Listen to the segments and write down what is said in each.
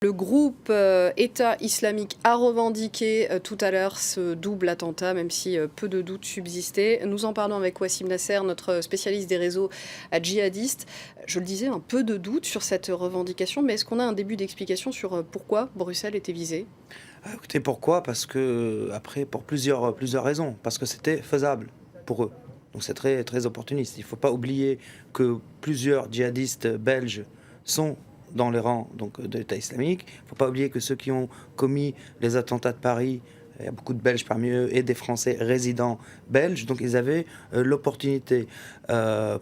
Le groupe État islamique a revendiqué tout à l'heure ce double attentat, même si peu de doutes subsistaient. Nous en parlons avec Wassim Nasser, notre spécialiste des réseaux djihadistes. Je le disais, un peu de doutes sur cette revendication, mais est-ce qu'on a un début d'explication sur pourquoi Bruxelles était visée? Écoutez, pourquoi? Parce que, après, pour plusieurs raisons. Parce que c'était faisable pour eux. Donc c'est très, très opportuniste. Il ne faut pas oublier que plusieurs djihadistes belges sont dans les rangs donc, de l'État islamique. Il ne faut pas oublier que ceux qui ont commis les attentats de Paris, il y a beaucoup de Belges parmi eux et des Français résidents belges, donc ils avaient l'opportunité.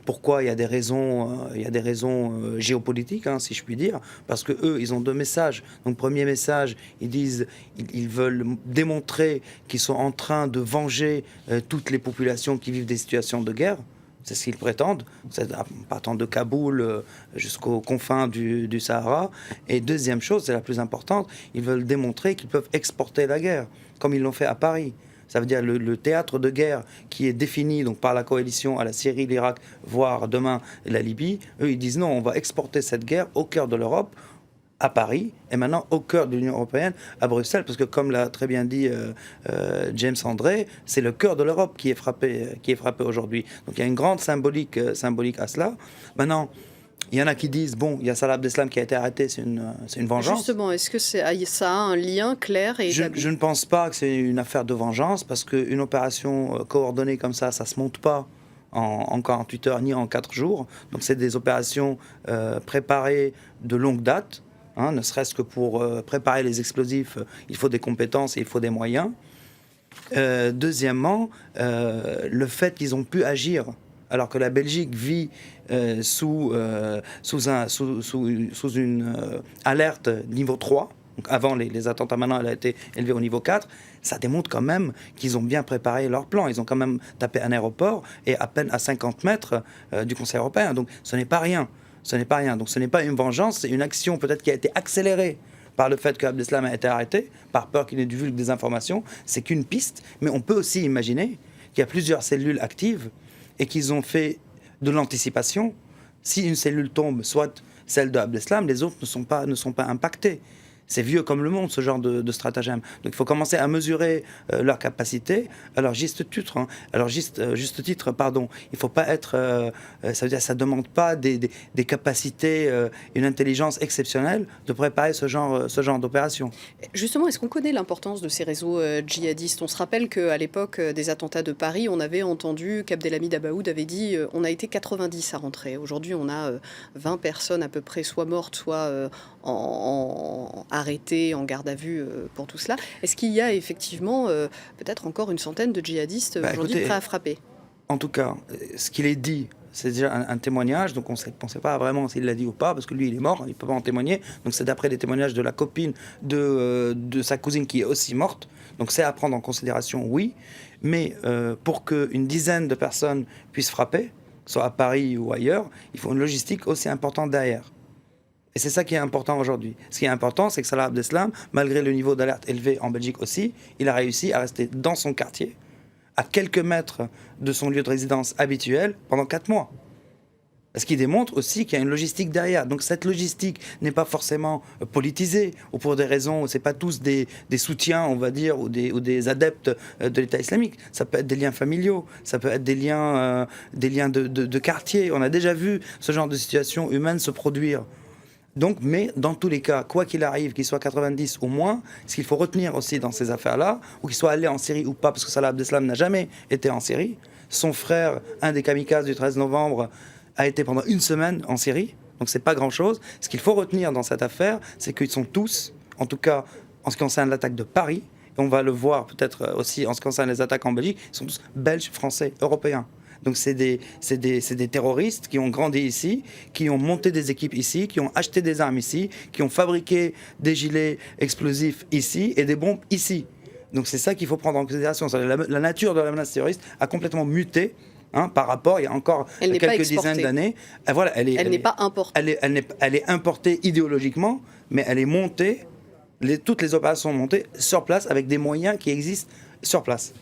Pourquoi? Il y a des raisons, géopolitiques, hein, si je puis dire, parce que eux, ils ont deux messages. Donc premier message, ils disent, ils veulent démontrer qu'ils sont en train de venger toutes les populations qui vivent des situations de guerre. C'est ce qu'ils prétendent, en partant de Kaboul jusqu'aux confins du Sahara. Et deuxième chose, c'est la plus importante, ils veulent démontrer qu'ils peuvent exporter la guerre, comme ils l'ont fait à Paris. Ça veut dire le théâtre de guerre qui est défini donc, par la coalition à la Syrie, l'Irak, voire demain la Libye. Eux, ils disent non, on va exporter cette guerre au cœur de l'Europe, à Paris, et maintenant au cœur de l'Union européenne, à Bruxelles, parce que comme l'a très bien dit James André, c'est le cœur de l'Europe qui est frappé aujourd'hui. Donc il y a une grande symbolique à cela. Maintenant, il y en a qui disent, bon, il y a Salah Abdeslam qui a été arrêté, c'est une vengeance. Justement, est-ce que ça a un lien clair et établi? Je ne pense pas que c'est une affaire de vengeance, parce qu'une opération coordonnée comme ça ne se monte pas en 48 heures ni en 4 jours. Donc c'est des opérations préparées de longue date. Hein, ne serait-ce que pour préparer les explosifs, il faut des compétences et il faut des moyens. Deuxièmement, le fait qu'ils ont pu agir alors que la Belgique vit sous une alerte niveau 3, donc avant les attentats, maintenant elle a été élevée au niveau 4, ça démontre quand même qu'ils ont bien préparé leur plan. Ils ont quand même tapé un aéroport et à peine à 50 mètres du Conseil européen, donc ce n'est pas rien. Ce n'est pas rien. Donc ce n'est pas une vengeance, c'est une action peut-être qui a été accélérée par le fait qu'Abdeslam a été arrêté, par peur qu'il ne divulgue des informations. C'est qu'une piste, mais on peut aussi imaginer qu'il y a plusieurs cellules actives et qu'ils ont fait de l'anticipation. Si une cellule tombe, soit celle d'Abdeslam, les autres ne sont pas impactés. C'est vieux comme le monde, ce genre de stratagème. Donc il faut commencer à mesurer leur capacité. Alors juste titre, hein. Juste titre, pardon. Il ne faut pas être... ça veut dire que ça ne demande pas des capacités, une intelligence exceptionnelle de préparer ce genre d'opération. Justement, est-ce qu'on connaît l'importance de ces réseaux djihadistes? On se rappelle qu'à l'époque des attentats de Paris, on avait entendu qu'Abdelhamid Abaoud avait dit on a été 90 à rentrer. Aujourd'hui, on a 20 personnes à peu près, soit mortes, soit arrêtés, en garde à vue pour tout cela. Est-ce qu'il y a effectivement peut-être encore une centaine de djihadistes aujourd'hui prêts à frapper? En tout cas, ce qu'il est dit, c'est déjà un témoignage, donc on ne sait pas vraiment s'il l'a dit ou pas, parce que lui, il est mort, il ne peut pas en témoigner. Donc c'est d'après les témoignages de la copine de sa cousine qui est aussi morte. Donc c'est à prendre en considération, oui. Mais pour qu'une dizaine de personnes puissent frapper, soit à Paris ou ailleurs, il faut une logistique aussi importante derrière. Et c'est ça qui est important aujourd'hui. Ce qui est important, c'est que Salah Abdeslam, malgré le niveau d'alerte élevé en Belgique aussi, il a réussi à rester dans son quartier, à quelques mètres de son lieu de résidence habituel, pendant 4 mois. Ce qui démontre aussi qu'il y a une logistique derrière. Donc cette logistique n'est pas forcément politisée, ou pour des raisons, c'est pas tous des soutiens, on va dire, ou des adeptes de l'État islamique. Ça peut être des liens familiaux, ça peut être des liens de quartier. On a déjà vu ce genre de situation humaine se produire. Donc, mais dans tous les cas, quoi qu'il arrive, qu'il soit 90 ou moins, ce qu'il faut retenir aussi dans ces affaires-là, ou qu'il soit allé en Syrie ou pas, parce que Salah Abdeslam n'a jamais été en Syrie. Son frère, un des kamikazes du 13 novembre, a été pendant 1 semaine en Syrie. Donc c'est pas grand-chose. Ce qu'il faut retenir dans cette affaire, c'est qu'ils sont tous, en tout cas en ce qui concerne l'attaque de Paris, et on va le voir peut-être aussi en ce qui concerne les attaques en Belgique, ils sont tous belges, français, européens. Donc c'est des terroristes qui ont grandi ici, qui ont monté des équipes ici, qui ont acheté des armes ici, qui ont fabriqué des gilets explosifs ici et des bombes ici. Donc c'est ça qu'il faut prendre en considération. La nature de la menace terroriste a complètement muté. Hein, par rapport, il y a encore quelques dizaines d'années. Voilà, elle n'est pas importée. Elle est importée idéologiquement, mais elle est montée, toutes les opérations sont montées sur place avec des moyens qui existent sur place.